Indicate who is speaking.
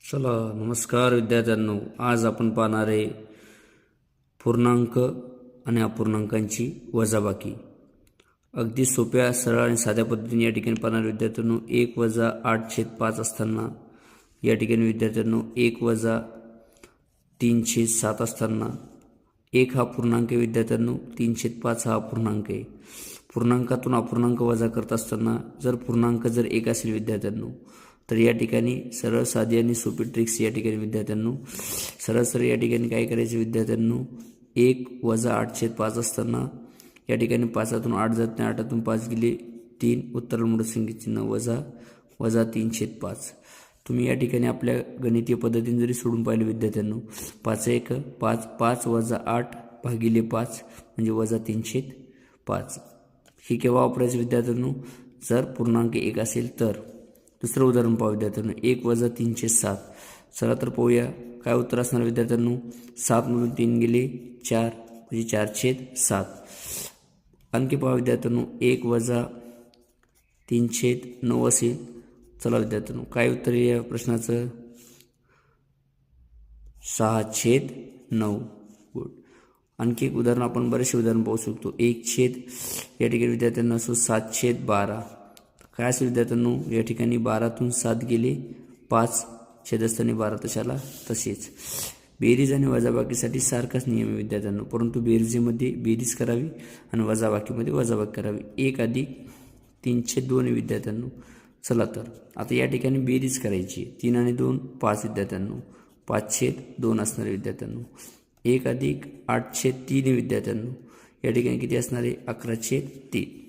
Speaker 1: चला नमस्कार विद्यार्थ्यांनो, आज आपण पाहणार आहे पूर्णांक आणि अपूर्णांकांची वजाबाकी। अगदी सोप्या सरळ आणि साध्या पद्धतीने या ठिकाणी पाहणार विद्यार्थ्यांनो 1 - 8/5 असताना या ठिकाणी विद्यार्थ्यांनो 1 - 3/7 असताना 1 हा पूर्णांक आहे विद्यार्थ्यांनो, 3/5 हा अपूर्णांक आहे। पूर्णांकातून अपूर्णांक वजा करत असताना जर पूर्णांक जर 1 असेल विद्यार्थ्यांनो तर या ठिकाणी सरळ साधी आणि सोपी ट्रिक्स या ठिकाणी विद्यार्थ्यांनो सरळ या ठिकाणी काय करायचे विद्यार्थ्यांनो 1 - 8/5 असताना या ठिकाणी 5तून 8 जात नाही, 8तून 5 गेले 3, उत्तर मोठं संख्येचे चिन्ह वजा 3/5। तुम्ही या ठिकाणी आपल्या गणितीय पद्धतीने जरी सोडून पाहिले विद्यार्थ्यांनो 5 - 1 = 5, 5 - 8 भागिले 5 म्हणजे -3/5। ही केव्हा वापरायची विद्यार्थ्यांनो जर पूर्णांक 1 असेल तर। दुसरं उदाहरण पाहू विद्यार्थ्यांनो 1 - 3/7। चला तर पाहूया काय उत्तर असणार विद्यार्थ्यांनो 7 मधून 3 गेले 4 म्हणजे 4/7। आणखी पहा विद्यार्थ्यांनो 1 - 3/9 असेल। चला विद्यार्थ्यांनो काय उत्तर या प्रश्नाचं 6/9। गुड। आणखी एक उदाहरण आपण बरेचसे उदाहरण पाहू शकतो 1 या ठिकाणी विद्यार्थ्यांना असो 7/12। काय असेल विद्यार्थ्यांनो या ठिकाणी 12तून 7 गेले 5, छेदस्थानी 12 तशाला तसेच। बेरीज आणि वजाबाकीसाठी सारखाच नियम आहे विद्यार्थ्यांनो, परंतु बेरीजमध्ये बेरीज करावी आणि वजाबाकीमध्ये वजाबाकी करावी। 1 + 3/2 विद्यार्थ्यांनो। चला तर आता या ठिकाणी बेरीज करायची 3 आणि 2 5 विद्यार्थ्यांनो, 5/2 असणारे विद्यार्थ्यांनो। 1 + 8/3 विद्यार्थ्यांनो, या ठिकाणी किती असणार आहे 11/3।